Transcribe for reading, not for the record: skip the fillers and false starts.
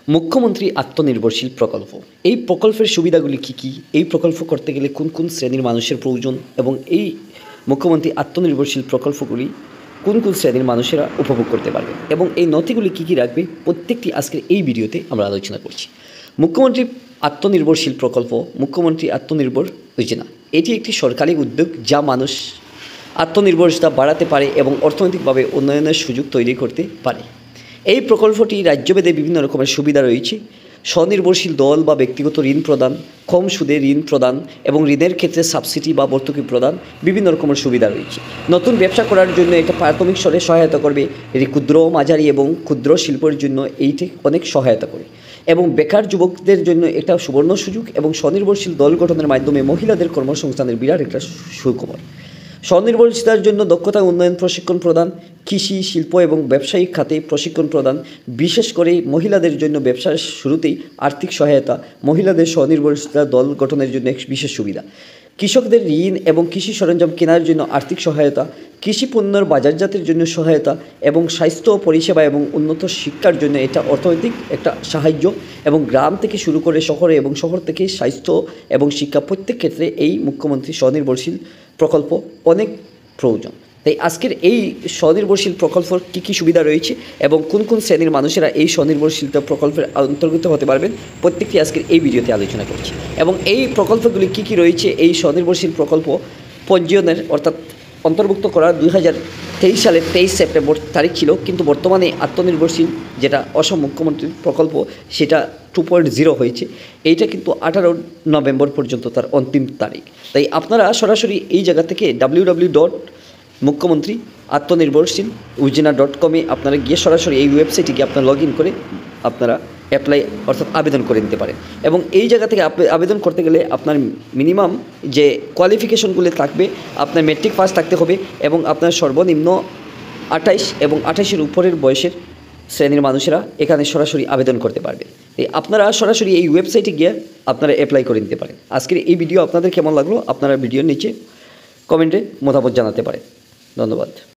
মুখ্যমন্ত্রী আত্মনির্ভরশীল প্রকল্প। এই প্রকল্পের সুবিধাগুলি কী কী, এই প্রকল্প করতে গেলে কোন কোন শ্রেণীর মানুষের প্রয়োজন এবং এই মুখ্যমন্ত্রী আত্মনির্ভরশীল প্রকল্পগুলি কোন কোন শ্রেণীর মানুষেরা উপভোগ করতে পারবে এবং এই নথিগুলি কী কী রাখবে, প্রত্যেকটি আজকের এই ভিডিওতে আমরা আলোচনা করছি। মুখ্যমন্ত্রী আত্মনির্ভরশীল প্রকল্প, মুখ্যমন্ত্রী আত্মনির্ভর যোজনা, এটি একটি সরকারি উদ্যোগ যা মানুষ আত্মনির্ভরশীলতা বাড়াতে পারে এবং অর্থনৈতিকভাবে উন্নয়নের সুযোগ তৈরি করতে পারে। এই প্রকল্পটি রাজ্যভেদে বিভিন্ন রকমের সুবিধা রয়েছে। স্বনির্ভরশীল দল বা ব্যক্তিগত ঋণ প্রদান, কম সুদে ঋণ প্রদান এবং ঋণের ক্ষেত্রে সাবসিডি বা ভর্তুকি প্রদান, বিভিন্ন রকমের সুবিধা রয়েছে। নতুন ব্যবসা করার জন্য এটা প্রাথমিক স্তরে সহায়তা করবে। এটি ক্ষুদ্র, মাঝারি এবং ক্ষুদ্র শিল্পের জন্য এইটি অনেক সহায়তা করে এবং বেকার যুবকদের জন্য একটা সুবর্ণ সুযোগ এবং স্বনির্ভরশীল দল গঠনের মাধ্যমে মহিলাদের কর্মসংস্থানের বিরাট একটা সুখবর। স্বনির্ভরশীলতার জন্য দক্ষতা উন্নয়ন প্রশিক্ষণ প্রদান, কৃষি, শিল্প এবং ব্যবসায়িক খাতে প্রশিক্ষণ প্রদান, বিশেষ করে মহিলাদের জন্য ব্যবসার শুরুতেই আর্থিক সহায়তা, মহিলাদের স্বনির্ভরশীলতা দল গঠনের জন্য এক বিশেষ সুবিধা, কৃষকদের ঋণ এবং কৃষি সরঞ্জাম কেনার জন্য আর্থিক সহায়তা, কৃষি পণ্যের বাজারজাতের জন্য সহায়তা এবং স্বাস্থ্য পরিষেবা এবং উন্নত শিক্ষার জন্য এটা অর্থনৈতিক একটা সাহায্য এবং গ্রাম থেকে শুরু করে শহরে এবং শহর থেকে স্বাস্থ্য এবং শিক্ষা প্রত্যেক ক্ষেত্রে এই মুখ্যমন্ত্রী স্বনির্ভরশীল প্রকল্প অনেক প্রয়োজন। তাই আজকের এই স্বনির্ভরশীল প্রকল্পের কী কী সুবিধা রয়েছে এবং কোন কোন শ্রেণীর মানুষেরা এই স্বনির্ভরশীলতা প্রকল্পের অন্তর্গত হতে পারবেন, প্রত্যেকটি আজকের এই ভিডিওতে আলোচনা করছি। এবং এই প্রকল্পগুলি কী কী রয়েছে, এই স্বনির্ভরশীল প্রকল্প পঞ্জীয়নের অর্থাৎ অন্তর্ভুক্ত করা 2023 সালের 23 সেপ্টেম্বর তারিখ ছিল, কিন্তু বর্তমানে আত্মনির্ভরশীল যেটা অসম মুখ্যমন্ত্রীর প্রকল্প সেটা 2.0 হয়েছে। এইটা কিন্তু 18 নভেম্বর পর্যন্ত তার অন্তিম তারিখ। তাই আপনারা সরাসরি এই জায়গা থেকে www.মুখ্যমন্ত্রী আত্মনির্ভরশীল যোজনা.com আপনারা গিয়ে সরাসরি এই ওয়েবসাইটে গিয়ে আপনারা লগ ইন করে আপনারা অ্যাপ্লাই অর্থাৎ আবেদন করে নিতে পারেন। এবং এই জায়গা থেকে আবেদন করতে গেলে আপনার মিনিমাম যে কোয়ালিফিকেশনগুলি থাকবে, আপনার মেট্রিক পাস থাকতে হবে এবং আপনার সর্বনিম্ন 28 এবং 28-এর উপরের বয়সের শ্রেণীর মানুষেরা এখানে সরাসরি আবেদন করতে পারবে। আপনারা সরাসরি এই ওয়েবসাইটে গিয়ে আপনারা অ্যাপ্লাই করে নিতে পারেন। আজকের এই ভিডিও আপনাদের কেমন লাগলো আপনারা ভিডিওর নিচে কমেন্টে মতামত জানাতে পারেন। ধন্যবাদ।